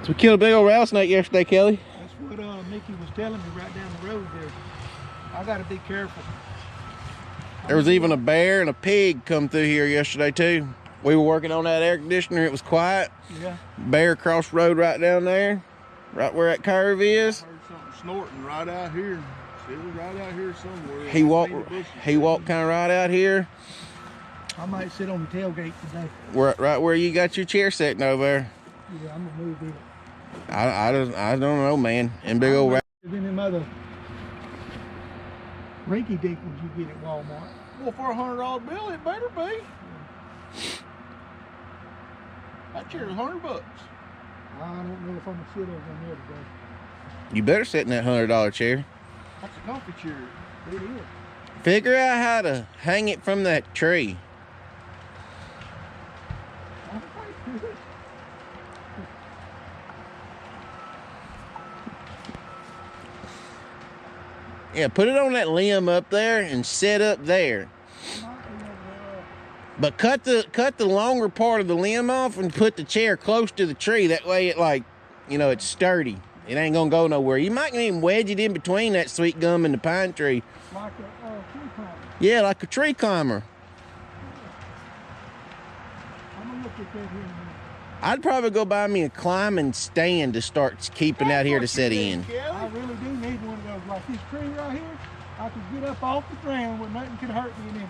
So we killed a big old rattlesnake yesterday, Kelly. That's what Mickey was telling me right down the road there. I gotta be careful. There was even a bear and a pig come through here yesterday too. We were working on that air conditioner. It was quiet. Yeah. Bear crossed the road right down there, right where that curve is. I heard something snorting right out here. It was right out here somewhere. He walked kind of right out here. I might sit on the tailgate today. Right where you got your chair sitting over there. Yeah, I'm gonna move it. I don't know, man. And big old Been them other rinky dink ones you get at Walmart. Well, for $100 bill, it better be. That chair's $100. I don't know if I'm gonna sit over on there today. You better sit in that $100 chair. That's a comfy chair. It is. Figure out how to hang it from that tree. Yeah, put it on that limb up there and set up there. But cut the longer part of the limb off and put the chair close to the tree. That way it it's sturdy. It ain't gonna go nowhere. You might even wedge it in between that sweet gum and the pine tree. Like a tree climber. Yeah, like a tree climber. I'm gonna look at that here in a minute. I'd probably go buy me a climbing stand to start keeping out here to set in. I really do need one of those. Like this tree right here, I could get up off the ground where nothing could hurt me, and then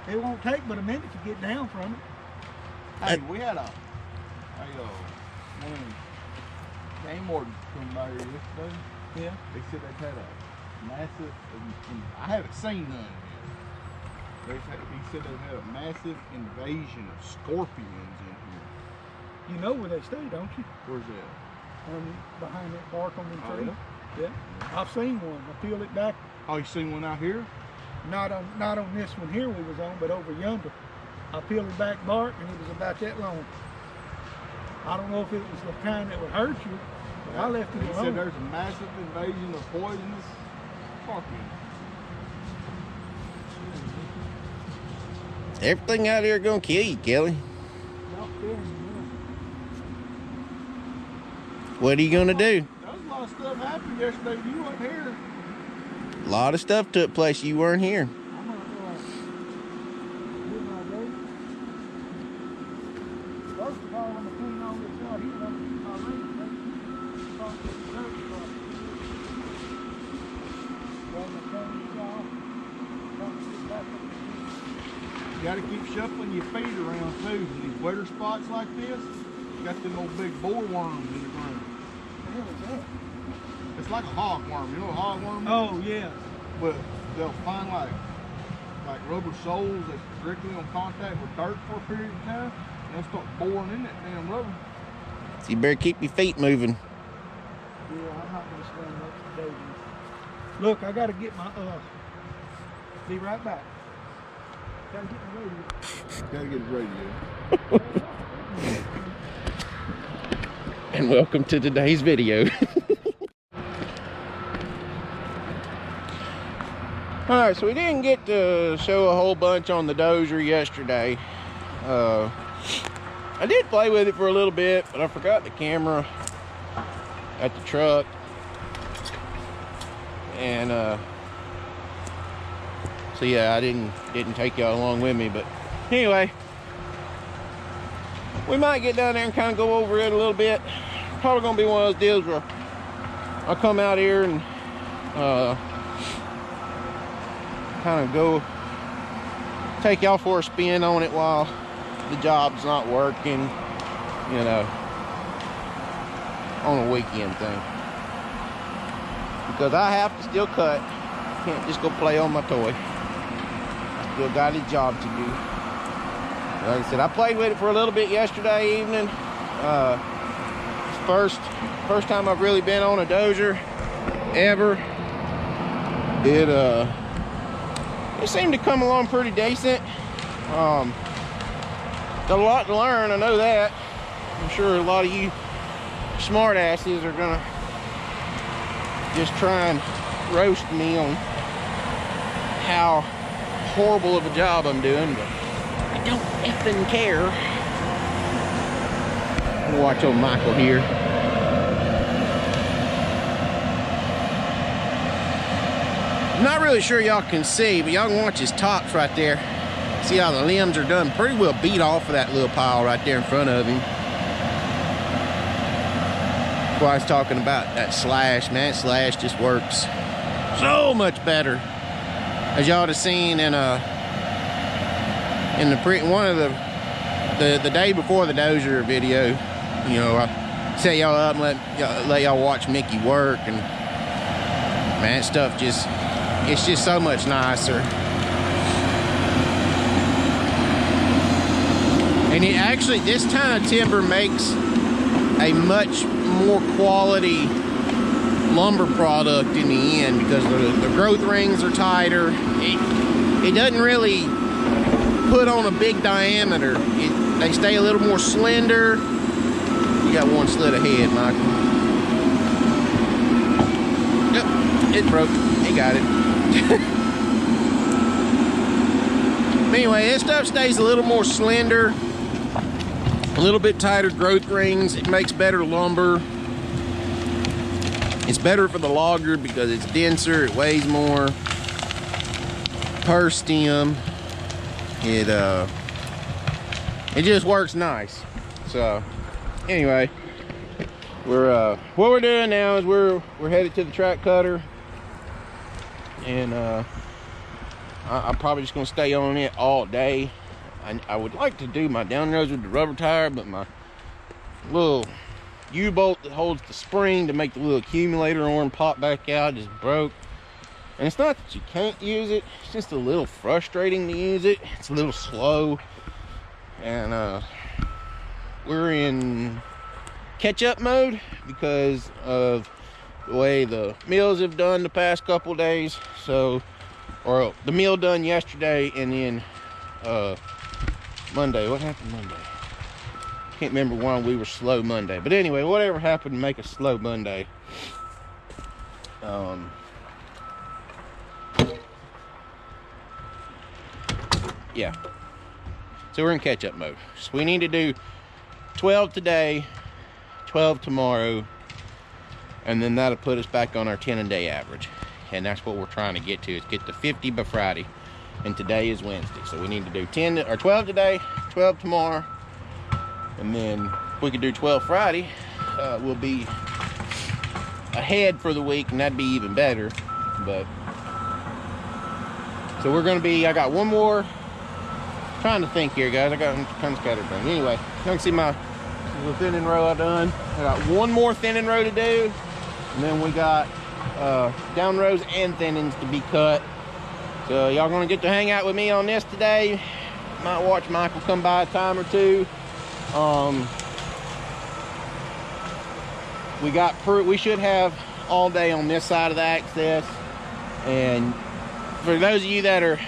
it won't take but a minute to get down from it. Hey, we had one game warden come by here yesterday. Yeah. They said they've had a massive, I haven't seen none yet. He said they've had a massive invasion of scorpions in here. You know where they stay, don't you? Where's that? Behind that bark on the tree. Oh, yeah. I've seen one. I peeled it back. Oh, you seen one out here? Not on this one here we was on, but over yonder. I peeled it back bark, and it was about that long. I don't know if it was the kind that would hurt you, but I left it alone. He said there's a massive invasion of poisonous scorpions. Everything out here gonna kill you, Kelly. What are you gonna do? There was a lot of stuff happened yesterday. You weren't here. A lot of stuff took place. You weren't here. I'm gonna get my rope. First of all, I'm gonna clean all this out here. I'm gonna get my ring. You gotta keep shuffling your feet around too. In these wetter spots like this, you got them old big boar worms in the ground. What the hell is that? It's like a hogworm. You know what a hogworm is? Oh yeah. But they'll find like rubber soles that's directly on contact with dirt for a period of time, and they'll start boring in that damn rubber. So you better keep your feet moving. Yeah, I'm not gonna swing up today. Look, I gotta get my be right back. Gotta get my radio. Gotta get the radio. And welcome to today's video. Alright, so we didn't get to show a whole bunch on the dozer yesterday. I did play with it for a little bit, but I forgot the camera at the truck. And so yeah, I didn't take y'all along with me, but anyway, we might get down there and kind of go over it a little bit. Probably gonna be one of those deals where I'll come out here and kind of go take y'all for a spin on it while the job's not working, you know, on a weekend thing. Because I have to still cut. Can't just go play on my toy. I still got a job to do. Like I said, I played with it for a little bit yesterday evening. First time I've really been on a dozer ever. It seemed to come along pretty decent. Got a lot to learn, I know that. I'm sure a lot of you smart asses are gonna just try and roast me on how horrible of a job I'm doing, but I don't effing care. Watch old Michael here. I'm not really sure y'all can see, but y'all can watch his tops right there. See how the limbs are done pretty well beat off of that little pile right there in front of him. That's why I was talking about that slash, man. That slash just works so much better. As y'all have seen in one of the day before the dozer video, you know, I set y'all up and let y'all watch Mickey work, and man, that stuff just, it's just so much nicer. And it actually, this kind of timber makes a much more quality lumber product in the end, because the growth rings are tighter. It doesn't really put on a big diameter. They stay a little more slender. You got one slit ahead, Michael. Yep, it broke. He got it. Anyway, this stuff stays a little more slender, a little bit tighter growth rings. It makes better lumber. It's better for the logger because it's denser, it weighs more per stem. It just works nice. So anyway, what we're doing now is we're headed to the track cutter, and I'm probably just gonna stay on it all day. I would like to do my down rows with the rubber tire, but my little U-bolt that holds the spring to make the little accumulator arm pop back out just broke. And it's not that you can't use it, it's just a little frustrating to use it. It's a little slow, and we're in catch-up mode because of the way the mills have done the past couple days. So, or the mill done yesterday, and then Monday. What happened Monday? Can't remember why we were slow Monday, but anyway, whatever happened to make us slow Monday. Yeah, so we're in catch-up mode. So we need to do 12 today, 12 tomorrow, and then that'll put us back on our 10-a-day average. And that's what we're trying to get to, is get to 50 by Friday. And today is Wednesday, so we need to do 12 today, 12 tomorrow, and then if we could do 12 Friday, we'll be ahead for the week, and that'd be even better. But so we're gonna be, I got one more, trying to think here, guys. I got kind of scatterbrained. Anyway, you can see my little thinning row I done. I got one more thinning row to do, and then we got down rows and thinnings to be cut. So y'all gonna get to hang out with me on this today. Might watch Michael come by a time or two. We should have all day on this side of the access. And for those of you that are,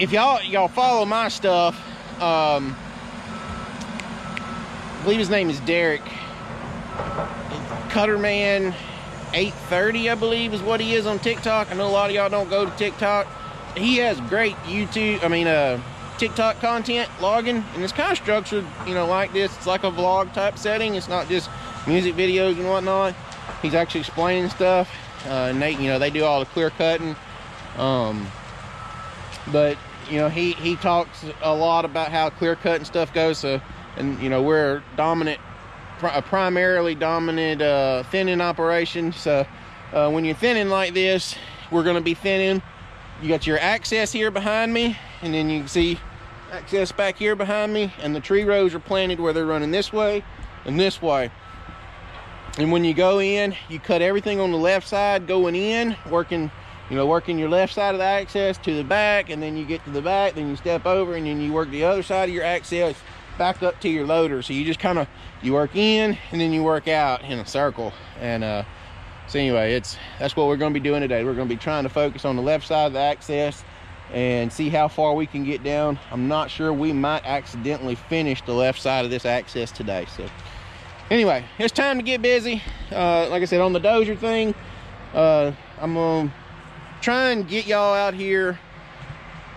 if y'all follow my stuff, I believe his name is Derek. Cutterman 830, I believe, is what he is on TikTok. I know a lot of y'all don't go to TikTok. He has great TikTok content, logging, and it's kind of structured, you know, like this. It's like a vlog type setting. It's not just music videos and whatnot. He's actually explaining stuff, and they do all the clear cutting. But you know, he talks a lot about how clear cutting stuff goes. So, and you know, we're a primarily dominant thinning operation. So when you're thinning like this, we're going to be thinning. You got your access here behind me, and then you can see access back here behind me, and the tree rows are planted where they're running this way and this way. And when you go in, you cut everything on the left side going in, working your left side of the access to the back, and then you get to the back, then you step over, and then you work the other side of your access back up to your loader. So you just kind of, you work in and then you work out in a circle. And so anyway, that's what we're going to be doing today. We're going to be trying to focus on the left side of the access and see how far we can get down. I'm not sure, we might accidentally finish the left side of this access today. So anyway, it's time to get busy. Like I said, on the dozer thing, I'm gonna try and get y'all out here.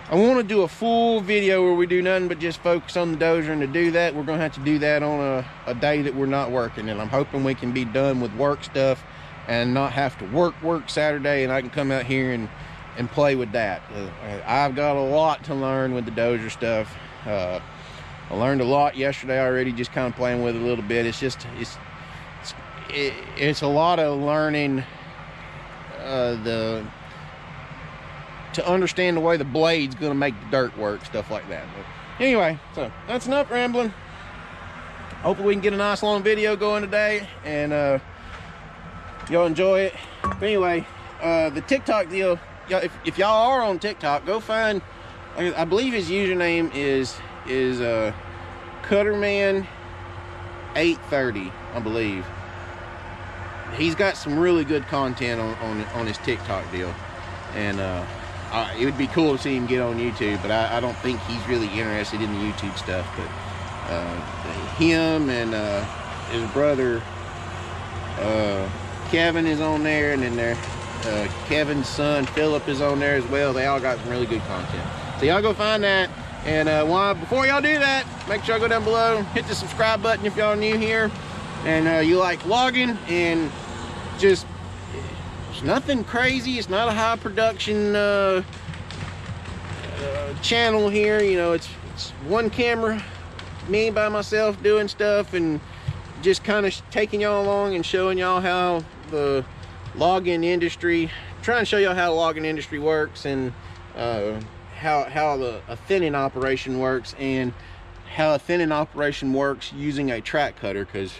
I want to do a full video where we do nothing but just focus on the dozer, and to do that, we're gonna have to do that on a day that we're not working. And I'm hoping we can be done with work stuff and not have to work Saturday, and I can come out here and play with that. I've got a lot to learn with the dozer stuff. I learned a lot yesterday already, just kind of playing with it a little bit. It's a lot of learning to understand the way the blade's gonna make the dirt work, stuff like that. But anyway, so that's enough rambling. Hopefully we can get a nice long video going today, and y'all enjoy it. But anyway, the TikTok deal, if y'all are on TikTok, go find, I believe his username is Cutterman830, I believe. He's got some really good content on his TikTok deal, and it would be cool to see him get on YouTube, but I don't think he's really interested in the YouTube stuff. But him and his brother Kevin is on there, and then Kevin's son Philip is on there as well. They all got some really good content, so y'all go find that. And before y'all do that, make sure y'all go down below, hit the subscribe button if y'all are new here, and you like logging, and just, it's nothing crazy. It's not a high production channel here. You know, it's one camera, me by myself doing stuff, and just kind of taking y'all along and showing y'all how the logging industry, trying to show y'all how the logging industry works, and how a thinning operation works, and how a thinning operation works using a track cutter, because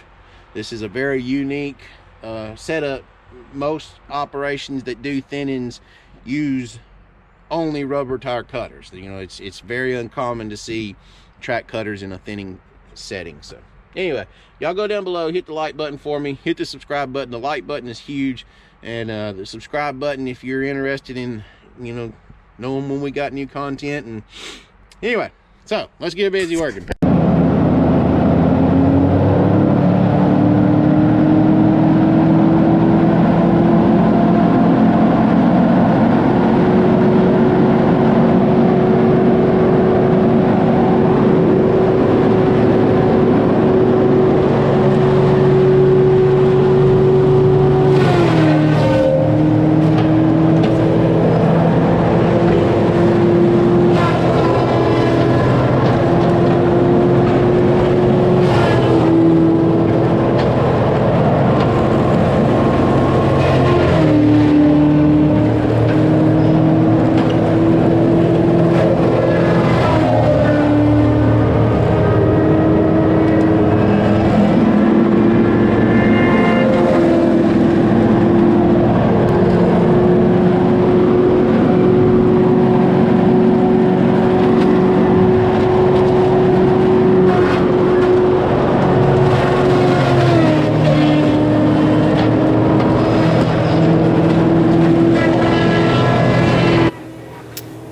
this is a very unique setup. Most operations that do thinnings use only rubber tire cutters. You know, it's very uncommon to see track cutters in a thinning setting. So anyway, y'all go down below, hit the like button for me, hit the subscribe button. The like button is huge, and the subscribe button if you're interested in, you know, knowing when we got new content. And anyway, so let's get busy working.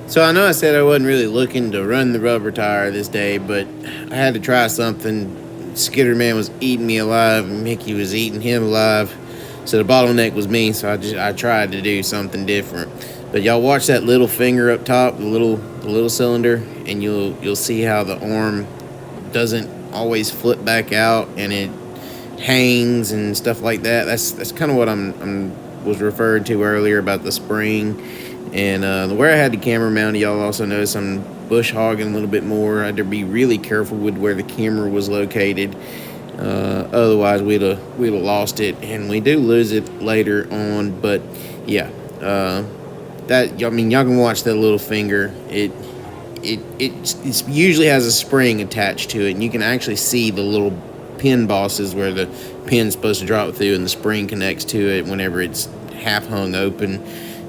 So I know I said I wasn't really looking to run the rubber tire this day, but I had to try something. Skitter Man was eating me alive, and Mickey was eating him alive. So the bottleneck was me, so I tried to do something different. But y'all watch that little finger up top, the little cylinder, and you'll see how the arm doesn't always flip back out, and it hangs and stuff like that. That's kind of what I was referring to earlier about the spring. And where I had the camera mounted, y'all also notice I'm bush hogging a little bit more. I had to be really careful with where the camera was located. Otherwise, we'd have lost it, and we do lose it later on. But yeah, I mean, y'all can watch that little finger. It usually has a spring attached to it, and you can actually see the little pin bosses where the pin's supposed to drop through, and the spring connects to it whenever it's half hung open.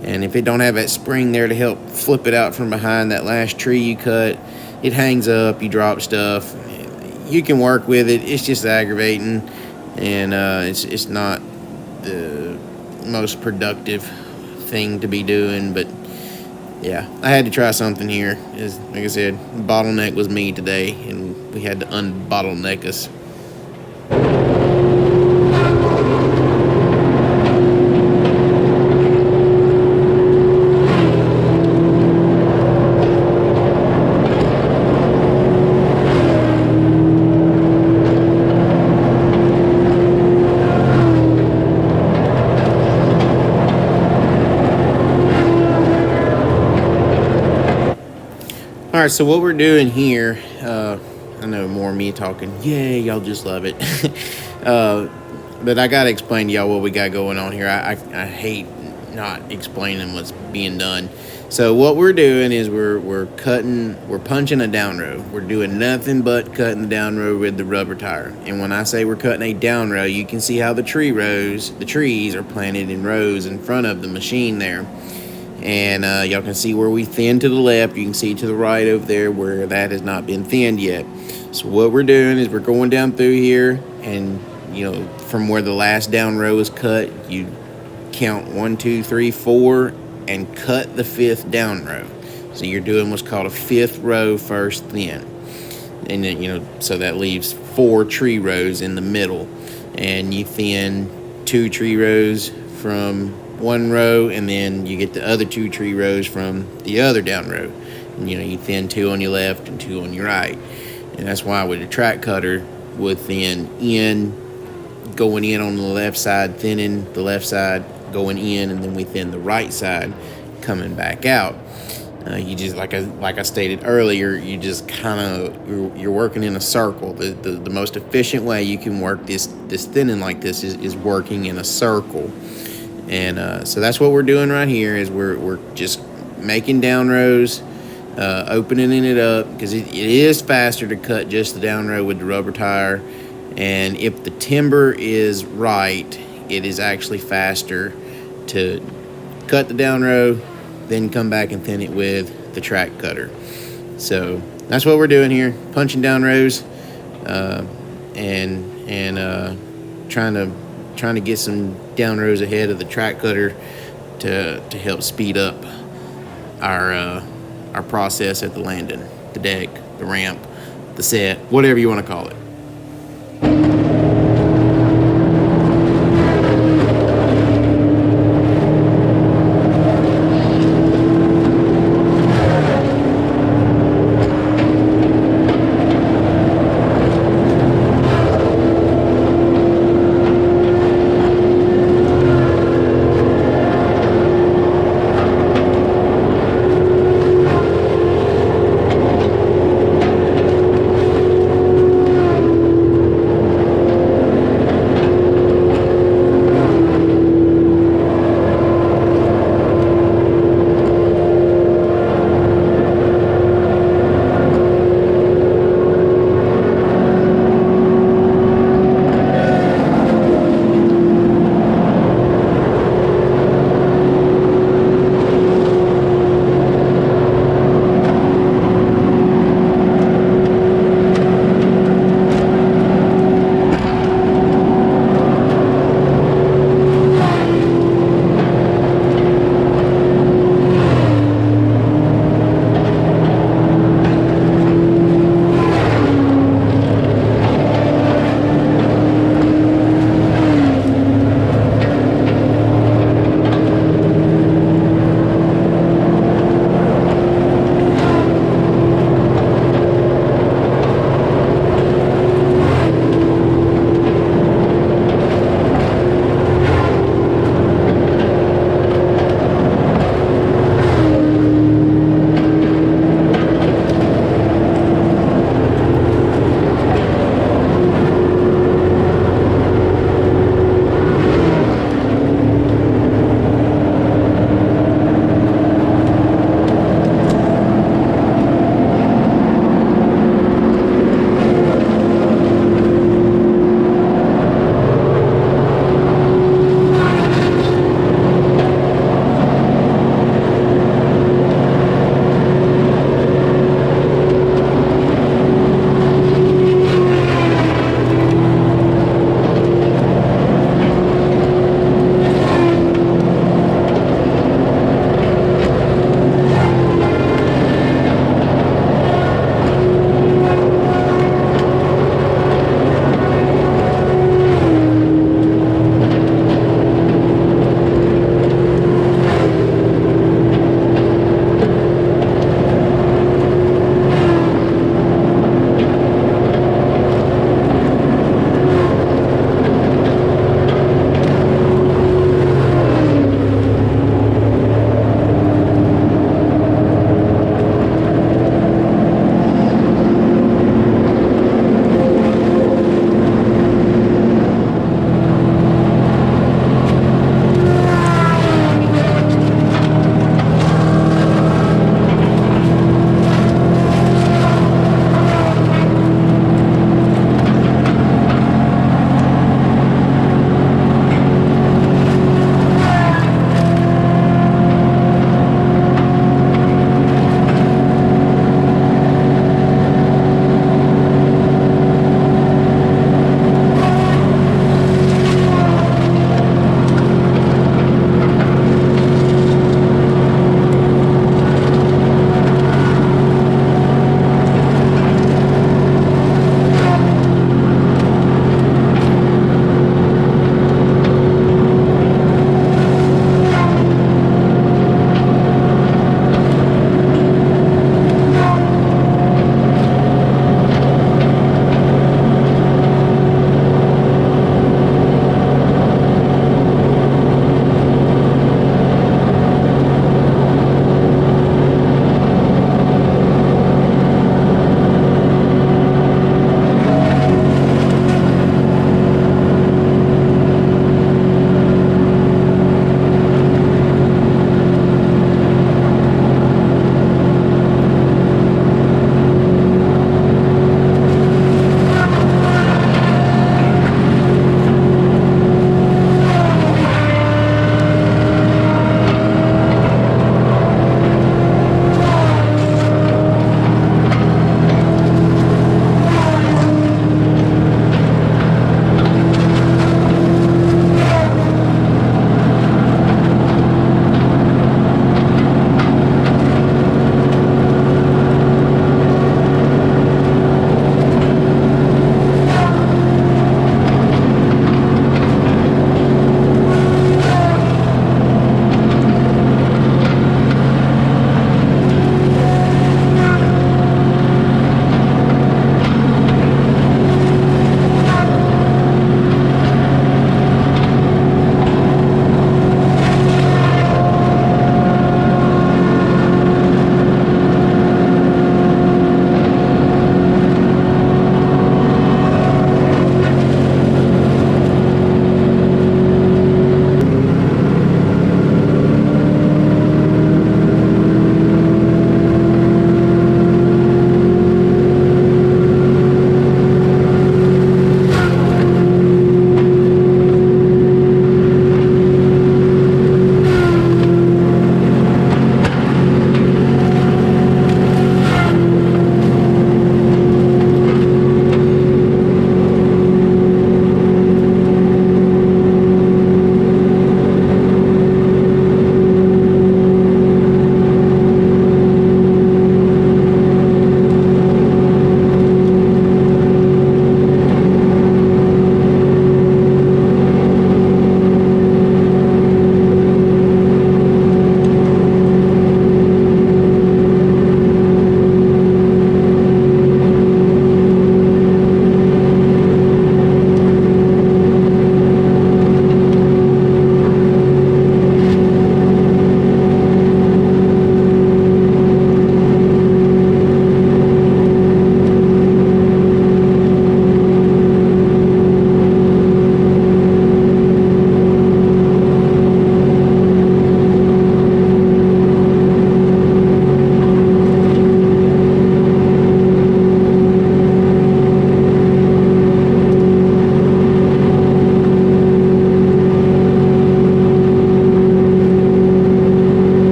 And if it don't have that spring there to help flip it out from behind that last tree you cut, it hangs up, you drop stuff. You can work with it, it's just aggravating, and it's not the most productive thing to be doing. But yeah, I had to try something here. Like I said, bottleneck was me today, and we had to unbottleneck us. right, so what we're doing here, I know more of me talking, yay, y'all just love it. But I gotta explain to y'all what we got going on here. I hate not explaining what's being done. So what we're doing is we're punching a down row. We're doing nothing but cutting the down row with the rubber tire. And when I say we're cutting a down row, you can see how the trees are planted in rows in front of the machine there. And y'all can see where we thin to the left. You can see to the right over there where that has not been thinned yet. So what we're doing is we're going down through here, and you know, from where the last down row is cut, you count 1, 2, 3, 4, and cut the 5th down row. So you're doing what's called a 5th row first thin. And then, you know, so that leaves 4 tree rows in the middle. And you thin 2 tree rows from one row, and then you get the other 2 tree rows from the other down row. And, you know, you thin 2 on your left and 2 on your right. And that's why with a track cutter, would thin in, going in on the left side, thinning the left side, going in, and then we thin the right side, coming back out. You just, like I stated earlier, you just kind of, you're working in a circle. The most efficient way you can work this thinning like this is working in a circle. And so that's what we're doing right here, is we're just making down rows, opening it up, because it is faster to cut just the down row with the rubber tire. And if the timber is right, it is actually faster to cut the down row, then come back and thin it with the track cutter. So that's what we're doing here, punching down rows, and trying to get some down rows ahead of the track cutter to help speed up our process at the landing, the deck, the ramp, the set, whatever you want to call it.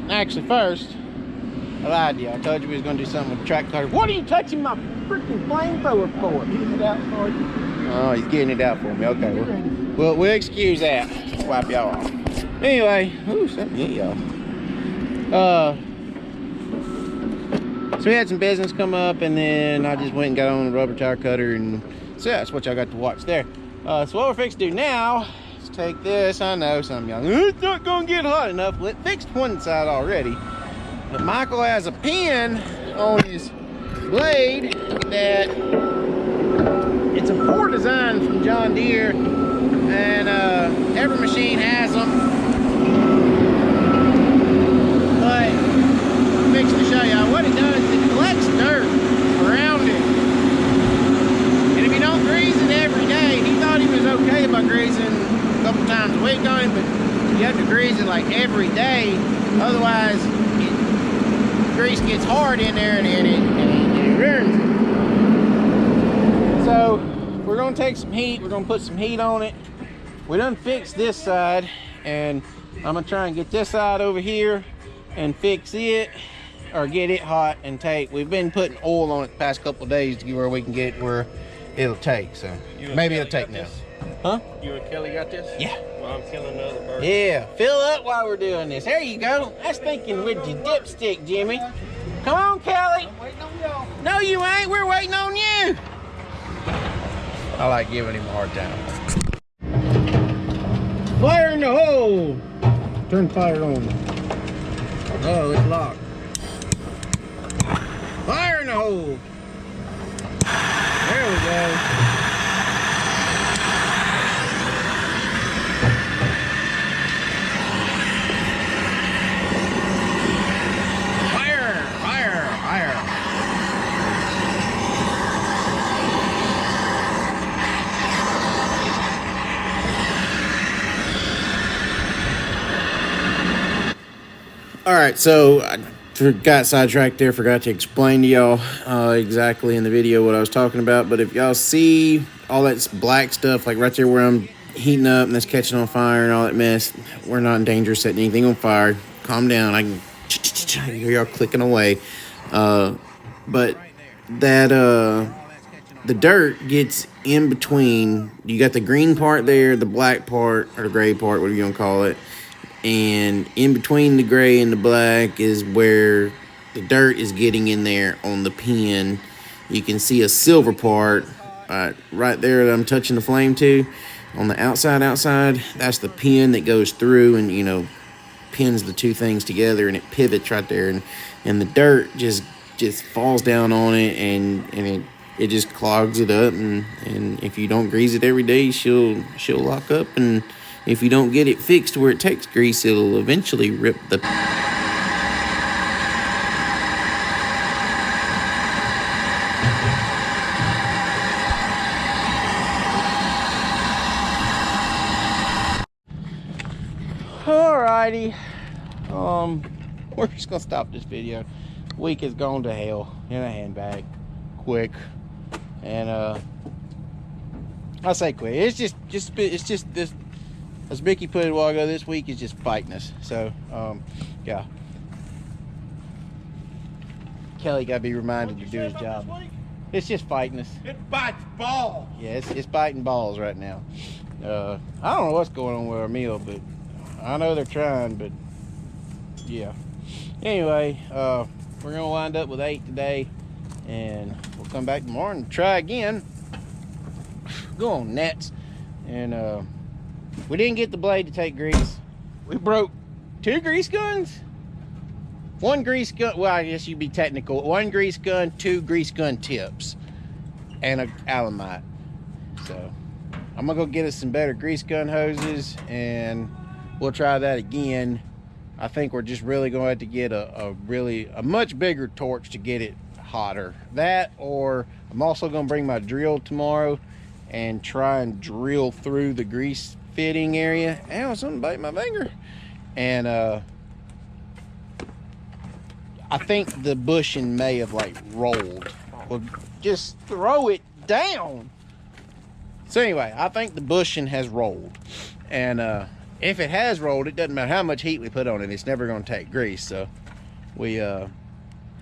actually first, I lied to you. I told you we was gonna do something with the track cutter. What are you touching my freaking flamethrower for? Getting it out for you. Oh, he's getting it out for me. Okay, we'll excuse that. Wipe y'all off. Anyway, ooh, something hit y'all. So we had some business come up, and then I just went and got on the rubber tire cutter, and so that's what y'all got to watch there. So what we're fixing to do now is take this. I know some of y'all, it's not gonna get hot enough. Well, it fixed one side already, but Michael has a pin on his blade that it's a poor design from John Deere, and every machine has them. But I'm fixing to show y'all what it does. It collects dirt around it, and if you don't grease it every day, he thought he was okay about greasing a couple times a week on it, but you have to grease it like every day, otherwise grease gets hard in there and it ruins it. So we're gonna take some heat, we're gonna put some heat on it. We done fixed this side, and I'm gonna try and get this side over here and fix it, or get it hot and take. We've been putting oil on it the past couple of days to get where we can get it where it'll take. So maybe it'll take now. Huh? You and Kelly got this? Yeah. Well, I'm killing the other bird. Yeah, fill up while we're doing this. There you go. That's thinking with your dipstick, Jimmy. Come on, Kelly. I'm waiting on y'all. No, you ain't. We're waiting on you. I like giving him a hard time. Fire in the hole. Turn fire on. Oh, it's locked. Fire in the hole. There we go. Fire, fire, fire. All right, so I got sidetracked there, forgot to explain to y'all exactly in the video what I was talking about. But if y'all see all that black stuff, like right there where I'm heating up and that's catching on fire and all that mess, we're not in danger of setting anything on fire. Calm down. I can hear y'all clicking away. But that the dirt gets in between. You got the green part there, the black part, or the gray part, whatever you want to call it. And in between the gray and the black is where the dirt is getting in there on the pin. You can see a silver part right there that I'm touching the flame to. On the outside, that's the pin that goes through and, you know, pins the two things together, and it pivots right there. And the dirt just falls down on it, and it just clogs it up. And if you don't grease it every day, she'll lock up. And if you don't get it fixed where it takes grease, it'll eventually rip the... Alrighty. We're just gonna stop this video. Week has gone to hell in a handbag. Quick. And I say quick. It's just this. As Mickey put it a while ago, this week is just fighting us. So, yeah. Kelly got to be reminded to do his job. It's just fighting us. It bites balls. Yeah, it's biting balls right now. I don't know what's going on with our meal, but I know they're trying, but yeah. Anyway, we're going to wind up with 8 today, and we'll come back tomorrow and try again. Go on, Nets. And, we didn't get the blade to take grease. We broke 2 grease guns. 1 grease gun, well, I guess you'd be technical. 1 grease gun, 2 grease gun tips, and a Allen mite. So I'm gonna go get us some better grease gun hoses, and we'll try that again. I think we're just really going to have to get a much bigger torch to get it hotter. That, or I'm also gonna bring my drill tomorrow and try and drill through the grease fitting area. Ow, something bite my finger. And I think the bushing may have like rolled. Well, just throw it down. So anyway, I think the bushing has rolled, and if it has rolled, it doesn't matter how much heat we put on it, it's never going to take grease. So we I'm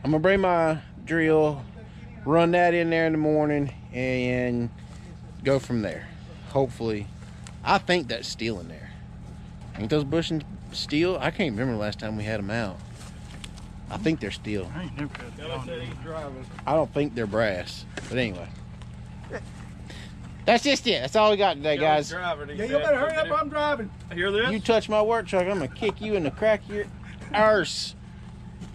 gonna bring my drill, run that in there in the morning, and go from there. Hopefully, I think that's steel in there. Ain't those bushings steel? I can't remember the last time we had them out. I think they're steel. I ain't never had Kelly said he's driving. I don't think they're brass. But anyway, that's just it. That's all we got today, Kelly's guys. driving. He Yeah, you said, better hurry up. "Forget I'm driving. it." Hear this? You touch my work truck, I'm gonna kick you in the crack of your arse.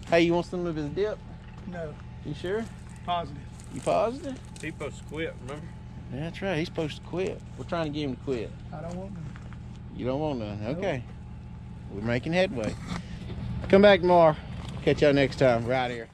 Hey, you want some of his dip? No, You sure? positive. You positive? He's supposed to quit, remember? Yeah, that's right. He's supposed to quit. We're trying to get him to quit. I don't want none. You don't want none. Okay. We're making headway. Come back tomorrow. Catch y'all next time right here.